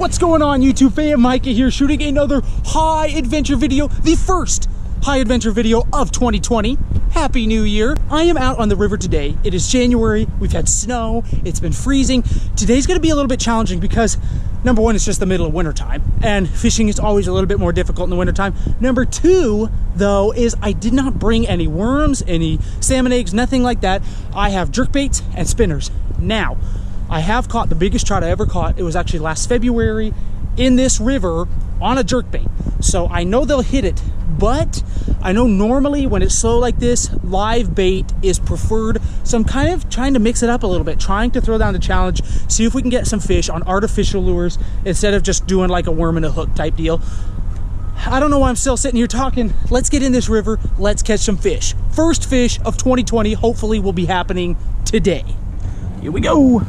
What's going on, YouTube fam? Micah here, shooting another high adventure video, the first high adventure video of 2020. Happy New Year. I am out on the river today. It is January. We've had snow. It's been freezing. Today's going to be a little bit challenging because number one, it's just the middle of winter time and fishing is always a little bit more difficult in the winter time. Number two, though, is I did not bring any worms, any salmon eggs, nothing like that. I have jerkbaits and spinners. Now, I have caught the biggest trout I ever caught. It was actually last February in this river on a jerkbait. So I know they'll hit it, but I know normally when it's slow like this, live bait is preferred. So I'm kind of trying to mix it up a little bit, trying to throw down the challenge, see if we can get some fish on artificial lures instead of just doing like a worm and a hook type deal. I don't know why I'm still sitting here talking. Let's get in this river. Let's catch some fish. First fish of 2020 hopefully will be happening today. Here we go.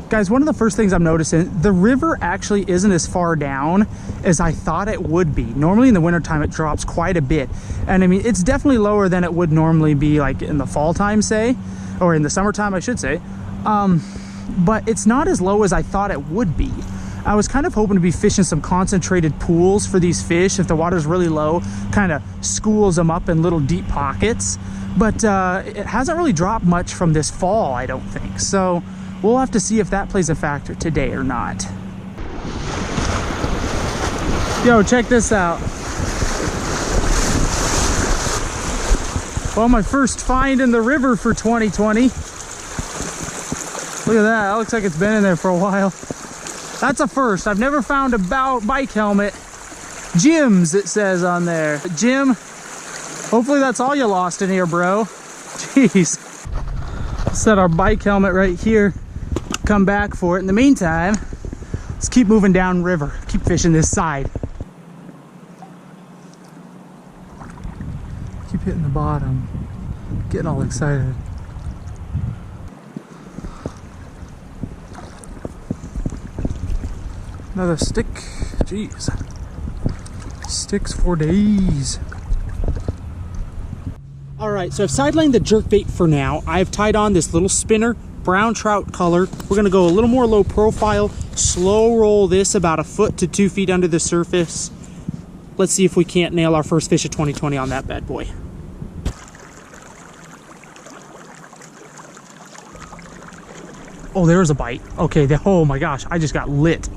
Guys, one of the first things I'm noticing, the river actually isn't as far down as I thought it would be. Normally in the wintertime, it drops quite a bit. And I mean, it's definitely lower than it would normally be like in the fall time, say, or in the summertime, I should say. But it's not as low as I thought it would be. I was kind of hoping to be fishing some concentrated pools for these fish. If the water's really low, kind of schools them up in little deep pockets. But it hasn't really dropped much from this fall, I don't think. So we'll have to see if that plays a factor today or not. Yo, check this out. Well, my first find in the river for 2020. Look at that, that looks like it's been in there for a while. That's a first. I've never found a bike helmet. Jim's, it says on there. Jim, hopefully that's all you lost in here, bro. Jeez. Set our bike helmet right here. Come back for it. In the meantime, let's keep moving down river. Keep fishing this side. Keep hitting the bottom. Getting all excited. Another stick. Jeez. Sticks for days. All right, so I've sidelined the jerkbait for now. I've tied on this little spinner, brown trout color. We're gonna go a little more low profile, slow roll this about 1 foot to 2 feet under the surface. Let's see if we can't nail our first fish of 2020 on that bad boy. Oh, there's a bite. Okay, oh my gosh, I just got lit.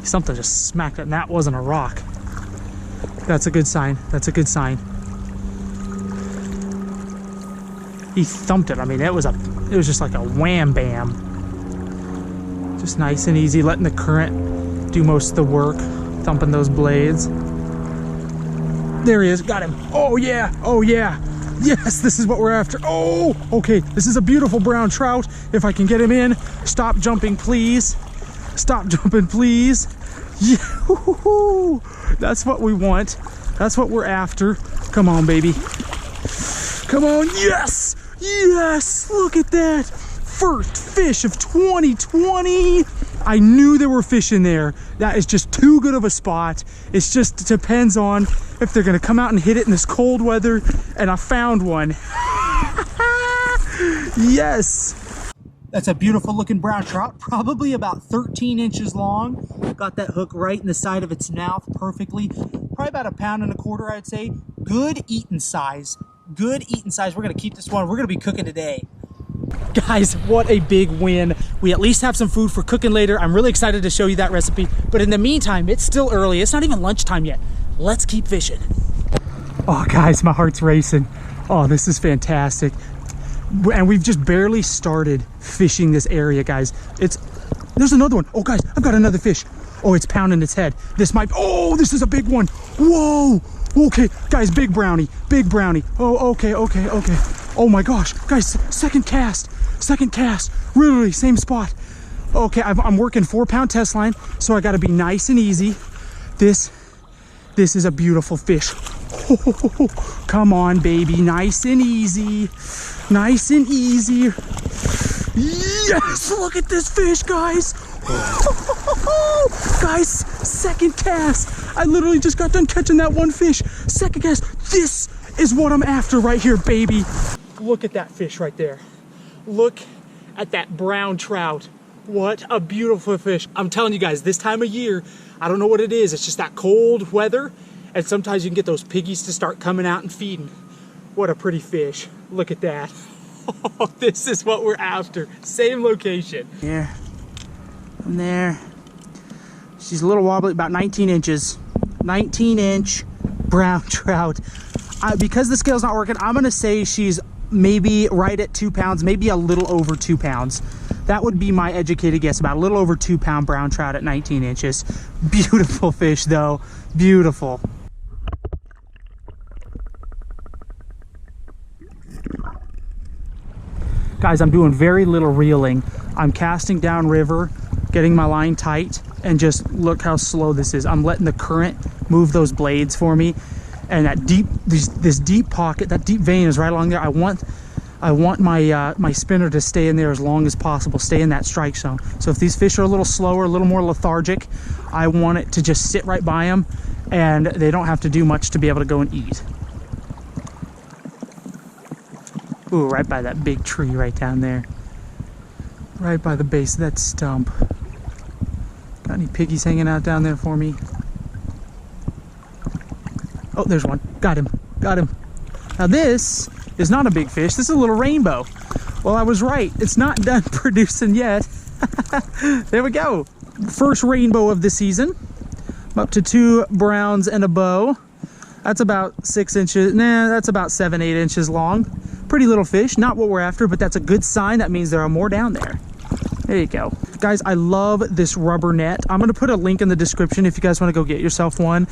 Something just smacked it, and that wasn't a rock. That's a good sign. That's a good sign. He thumped it. I mean, it was just like a wham bam. Just nice and easy, letting the current do most of the work, thumping those blades. There he is, got him. Oh yeah, oh yeah. Yes, this is what we're after. Oh, okay, this is a beautiful brown trout. If I can get him in, stop jumping, please. Stop jumping, please. Yeah, that's what we want. That's what we're after. Come on, baby. Come on, yes! Yes, look at that. First fish of 2020. I knew there were fish in there. That is just too good of a spot. It just depends on if they're gonna come out and hit it in this cold weather, and I found one. Yes. That's a beautiful looking brown trout, probably about 13 inches long. Got that hook right in the side of its mouth perfectly. Probably about 1.25 pounds, I'd say. Good eating size. Good eating size. We're gonna keep this one. We're gonna be cooking today. Guys, what a big win. We at least have some food for cooking later. I'm really excited to show you that recipe. But in the meantime, it's still early. It's not even lunchtime yet. Let's keep fishing. Oh guys, my heart's racing. Oh, this is fantastic. And we've just barely started fishing this area, guys. There's another one. Oh guys, I've got another fish. Oh, it's pounding its head. This is a big one. Whoa. Okay, guys, big brownie. Oh, okay. Oh my gosh, guys, second cast. Literally same spot. Okay, I'm working 4-pound test line, so I gotta be nice and easy. This is a beautiful fish. Oh, come on, baby, nice and easy. Yes, look at this fish, guys. Guys, second cast. I literally just got done catching that one fish. Second cast. This is what I'm after right here, baby. Look at that fish right there. Look at that brown trout. What a beautiful fish. I'm telling you guys, this time of year, I don't know what it is. It's just that cold weather. And sometimes you can get those piggies to start coming out and feeding. What a pretty fish. Look at that. Oh, this is what we're after. Same location. Here. From there. She's a little wobbly, about 19 inches. 19-inch brown trout. Because the scale's not working, I'm going to say she's maybe right at 2 pounds, maybe a little over 2 pounds. That would be my educated guess, about a little over 2 pound brown trout at 19 inches. Beautiful fish though, beautiful. Guys, I'm doing very little reeling. I'm casting down river, getting my line tight, and just look how slow this is. I'm letting the current move those blades for me. And that deep, this deep pocket, that deep vein is right along there. I want my my spinner to stay in there as long as possible, stay in that strike zone. So if these fish are a little slower, a little more lethargic, I want it to just sit right by them and they don't have to do much to be able to go and eat. Ooh, right by that big tree right down there. Right by the base of that stump. Got any piggies hanging out down there for me? Oh, there's one. Got him. Got him. Now this is not a big fish. This is a little rainbow. Well, I was right. It's not done producing yet. There we go. First rainbow of the season. I'm up to 2 browns and a bow. That's about 6 inches. Nah, that's about 7, 8 inches long. Pretty little fish. Not what we're after, but that's a good sign. That means there are more down there. There you go. Guys, I love this rubber net. I'm going to put a link in the description if you guys want to go get yourself one.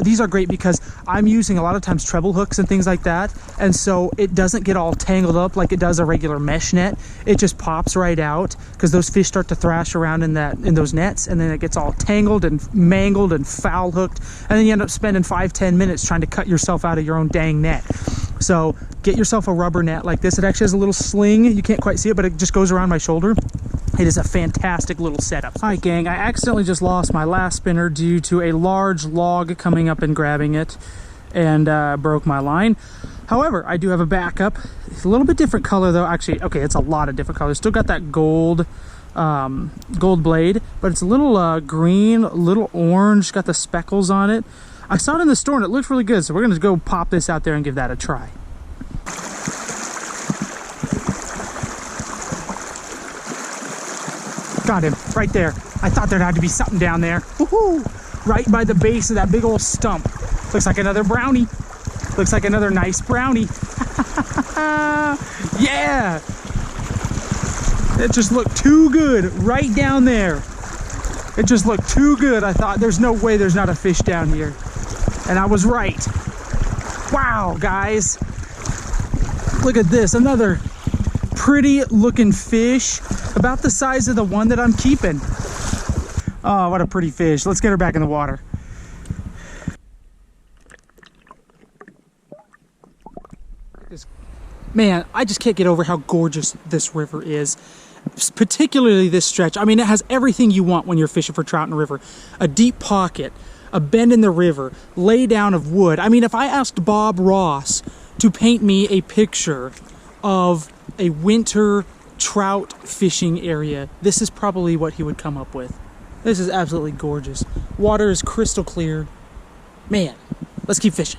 These are great because I'm using a lot of times treble hooks and things like that. And so it doesn't get all tangled up like it does a regular mesh net. It just pops right out because those fish start to thrash around in those nets, and then it gets all tangled and mangled and foul hooked. And then you end up spending 5-10 minutes trying to cut yourself out of your own dang net. So get yourself a rubber net like this. It actually has a little sling. You can't quite see it, but it just goes around my shoulder. It is a fantastic little setup. All right, gang, I accidentally just lost my last spinner due to a large log coming up and grabbing it and broke my line. However, I do have a backup. It's a little bit different color though. Actually, okay, it's a lot of different colors. Still got that gold blade, but it's a little green, a little orange, got the speckles on it. I saw it in the store and it looks really good, so we're gonna go pop this out there and give that a try. Got him right there. I thought there had to be something down there. Woohoo! Right by the base of that big old stump. Looks like another brownie. Looks like another nice brownie. Yeah! It just looked too good right down there. It just looked too good. I thought there's no way there's not a fish down here. And I was right. Wow, guys. Look at this. Another pretty looking fish. About the size of the one that I'm keeping. Oh, what a pretty fish. Let's get her back in the water. Man, I just can't get over how gorgeous this river is. Particularly this stretch. I mean, it has everything you want when you're fishing for trout in a river. A deep pocket, a bend in the river, lay down of wood. I mean, if I asked Bob Ross to paint me a picture of a winter trout fishing area, this is probably what he would come up with. This is absolutely gorgeous. Water is crystal clear. Man, let's keep fishing.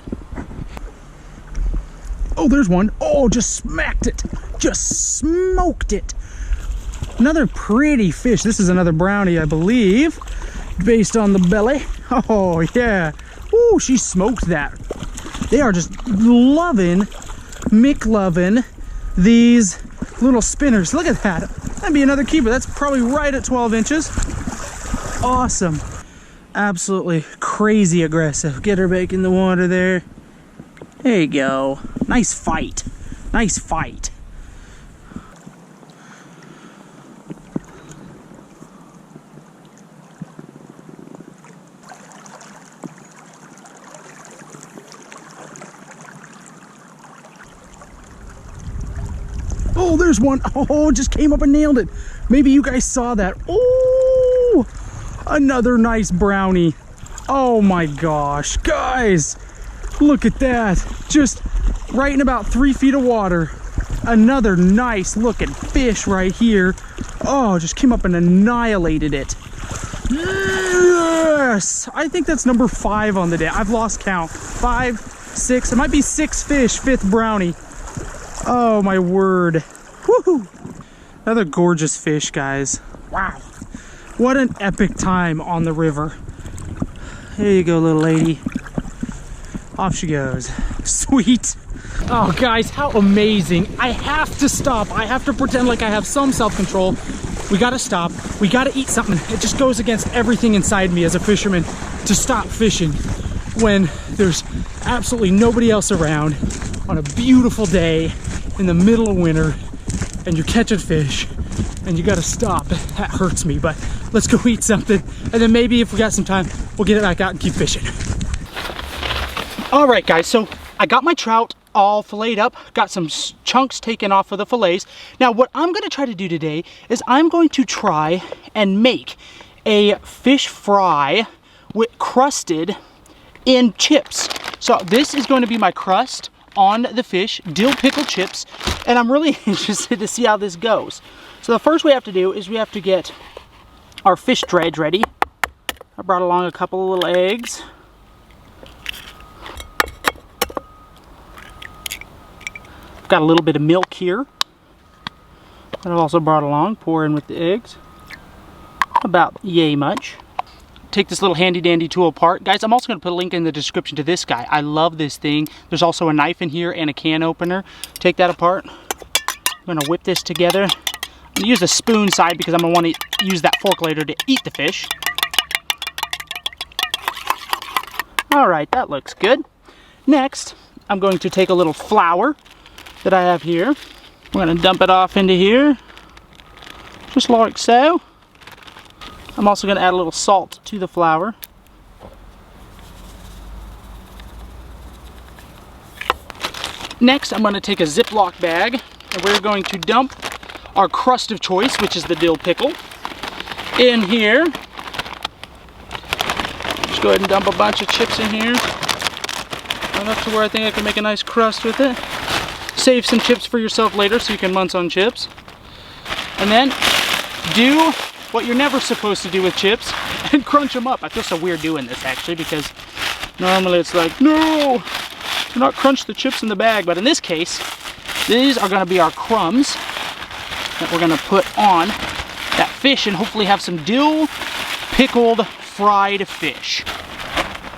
Oh, there's one. Oh, just smacked it. Just smoked it. Another pretty fish. This is another brownie, I believe, based on the belly. Oh, yeah. Ooh, she smoked that. They are just loving, McLovin' these little spinners. Look at that. That'd be another keeper. That's probably right at 12 inches. Awesome. Absolutely crazy aggressive. Get her back in the water there. There you go. Nice fight. Nice fight. Oh, there's one. Oh, just came up and nailed it. Maybe you guys saw that. Oh, another nice brownie. Oh my gosh, guys, look at that. Just right in about 3 feet of water. Another nice looking fish right here. Oh, just came up and annihilated it. Yes! I think that's number 5 on the day. I've lost count. 5, 6, it might be 6 fish, 5th brownie. Oh my word. Woohoo! Another gorgeous fish, guys. Wow. What an epic time on the river. There you go, little lady. Off she goes. Sweet. Oh, guys, how amazing. I have to stop. I have to pretend like I have some self-control. We gotta stop. We gotta eat something. It just goes against everything inside me as a fisherman to stop fishing when there's absolutely nobody else around on a beautiful day in the middle of winter and you're catching fish and you gotta stop. That hurts me, but let's go eat something. And then maybe if we got some time, we'll get it back out and keep fishing. All right, guys, so I got my trout all filleted up, got some chunks taken off of the fillets. Now what I'm going to try to do today is I'm going to try and make a fish fry with crusted in chips. So this is going to be my crust on the fish, dill pickle chips, and I'm really interested to see how this goes. So the first we have to do is we have to get our fish dredge ready. I brought along a couple of little eggs. Got a little bit of milk here that I've also brought along. Pour in with the eggs. About yay much. Take this little handy dandy tool apart. Guys, I'm also going to put a link in the description to this guy. I love this thing. There's also a knife in here and a can opener. Take that apart. I'm going to whip this together. I'm going to use the spoon side because I'm going to want to use that fork later to eat the fish. Alright, that looks good. Next, I'm going to take a little flour that I have here. We're going to dump it off into here, just like so. I'm also going to add a little salt to the flour. Next, I'm going to take a Ziploc bag and we're going to dump our crust of choice, which is the dill pickle, in here. Just go ahead and dump a bunch of chips in here. Enough to where I think I can make a nice crust with it. Save some chips for yourself later so you can munch on chips. And then do what you're never supposed to do with chips and crunch them up. I feel so weird doing this actually because normally it's like, no, do not crunch the chips in the bag. But in this case, these are going to be our crumbs that we're going to put on that fish and hopefully have some dill pickled fried fish.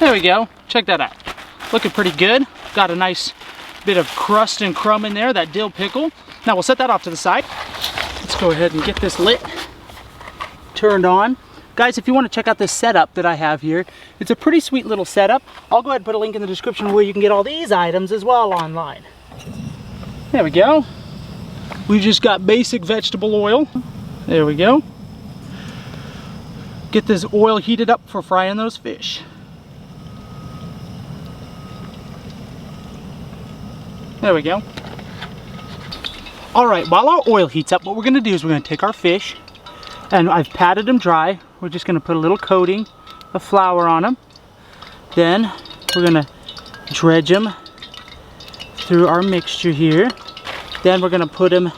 There we go. Check that out. Looking pretty good. Got a nice bit of crust and crumb in there, that dill pickle. Now we'll set that off to the side. Let's go ahead and get this lit, turned on. Guys, if you want to check out this setup that I have here, it's a pretty sweet little setup. I'll go ahead and put a link in the description where you can get all these items as well online. There we go. We just got basic vegetable oil. There we go. Get this oil heated up for frying those fish. There we go. All right, while our oil heats up, what we're gonna do is we're gonna take our fish, and I've patted them dry. We're just gonna put a little coating of flour on them. Then we're gonna dredge them through our mixture here. Then we're gonna put them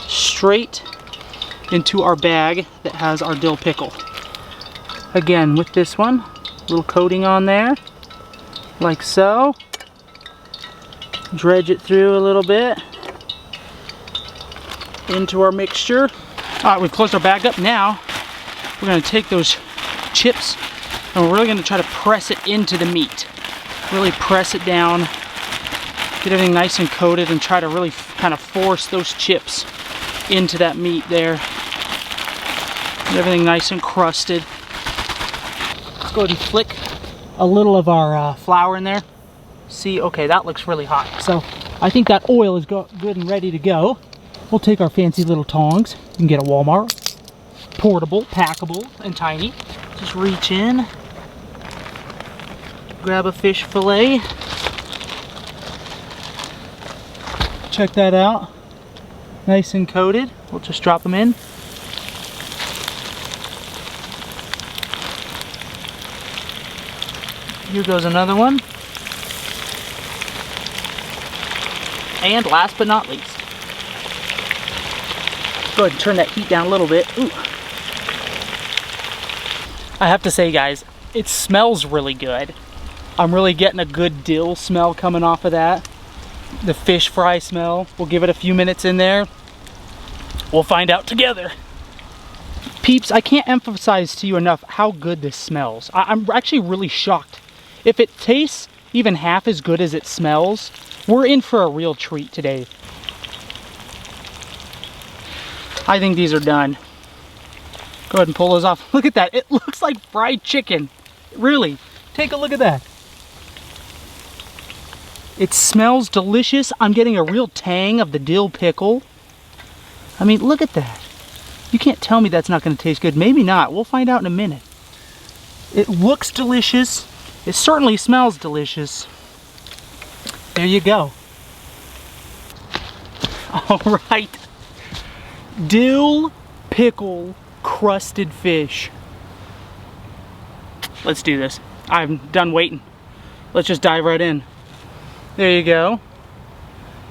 straight into our bag that has our dill pickle. Again, with this one, a little coating on there, like so. Dredge it through a little bit into our mixture. All right, we've closed our bag up. Now we're going to take those chips and we're really going to try to press it into the meat. Really press it down, get everything nice and coated, and try to really kind of force those chips into that meat there. Get everything nice and crusted. Let's go ahead and flick a little of our flour in there. See, okay, that looks really hot. So I think that oil is good and ready to go. We'll take our fancy little tongs. You can get a Walmart. Portable, packable, and tiny. Just reach in, grab a fish fillet. Check that out. Nice and coated. We'll just drop them in. Here goes another one. And last but not least, Go ahead and turn that heat down a little bit. Ooh. I have to say, guys, it smells really good. I'm really getting a good dill smell coming off of that. The fish fry smell. We'll give it a few minutes in there. We'll find out together. Peeps, I can't emphasize to you enough how good this smells. I'm actually really shocked. If it tastes even half as good as it smells, we're in for a real treat today. I think these are done. Go ahead and pull those off. Look at that. It looks like fried chicken. Really. Take a look at that. It smells delicious. I'm getting a real tang of the dill pickle. I mean, look at that. You can't tell me that's not going to taste good. Maybe not. We'll find out in a minute. It looks delicious. It certainly smells delicious. There you go. All right. Dill pickle crusted fish. Let's do this. I'm done waiting. Let's just dive right in. There you go.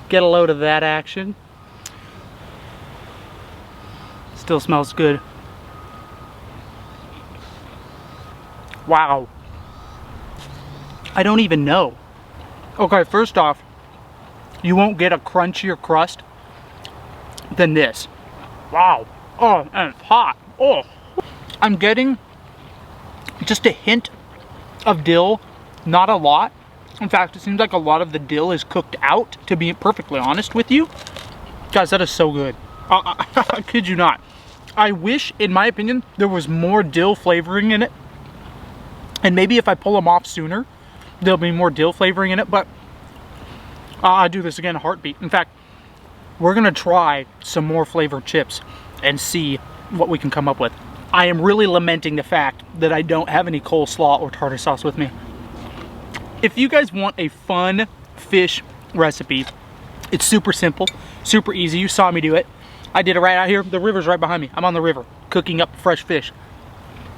Get a load of that action. Still smells good. Wow. I don't even know. Okay, first off, you won't get a crunchier crust than this. Wow. Oh, and it's hot. Oh. I'm getting just a hint of dill, not a lot. In fact, it seems like a lot of the dill is cooked out, to be perfectly honest with you. Guys, that is so good. I kid you not. I wish, in my opinion, there was more dill flavoring in it. And maybe if I pull them off sooner, there'll be more dill flavoring in it, but I'll do this again in a heartbeat. In fact, we're gonna try some more flavored chips and see what we can come up with. I am really lamenting the fact that I don't have any coleslaw or tartar sauce with me. If you guys want a fun fish recipe, it's super simple, super easy. You saw me do it. I did it right out here. The river's right behind me. I'm on the river cooking up fresh fish.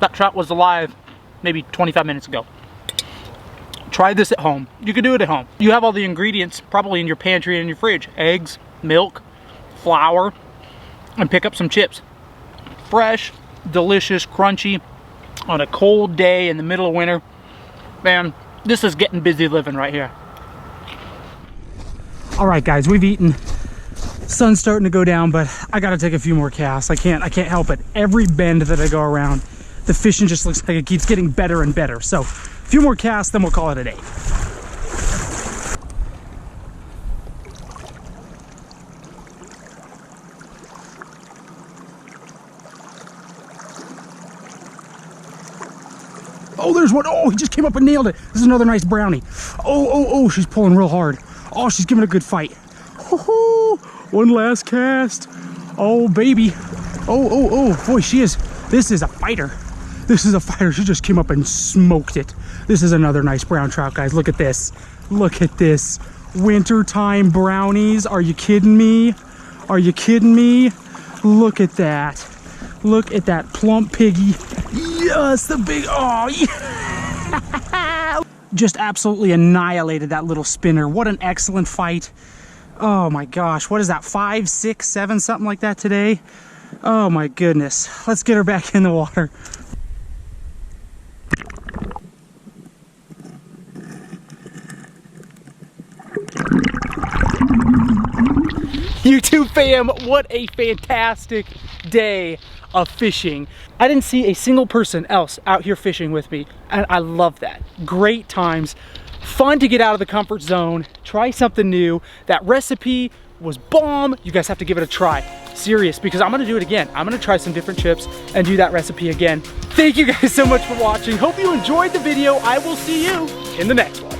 That trout was alive maybe 25 minutes ago. Try this at home. You can do it at home. You have all the ingredients probably in your pantry and in your fridge. Eggs, milk, flour, and pick up some chips. Fresh, delicious, crunchy, on a cold day in the middle of winter. Man, this is getting busy living right here. All right, guys, we've eaten. Sun's starting to go down, but I gotta take a few more casts. I can't help it. Every bend that I go around, the fishing just looks like it keeps getting better and better. So, a few more casts, then we'll call it a day. Oh, there's one. Oh, he just came up and nailed it. This is another nice brownie. Oh, she's pulling real hard. Oh, she's giving a good fight. One last cast. Oh, baby. Oh, boy, this is a fighter. This is a fighter. She just came up and smoked it. This is another nice brown trout, guys. Look at this. Look at this. Wintertime brownies. Are you kidding me? Are you kidding me? Look at that. Look at that plump piggy. Yes, the big, oh, yeah. Just absolutely annihilated that little spinner. What an excellent fight. Oh my gosh, what is that, 5, 6, 7, something like that today? Oh my goodness. Let's get her back in the water. YouTube fam, what a fantastic day of fishing. I didn't see a single person else out here fishing with me, and I love that. Great times, fun to get out of the comfort zone, try something new. That recipe was bomb. You guys have to give it a try. Serious, because I'm gonna do it again. I'm gonna try some different chips and do that recipe again. Thank you guys so much for watching. Hope you enjoyed the video. I will see you in the next one.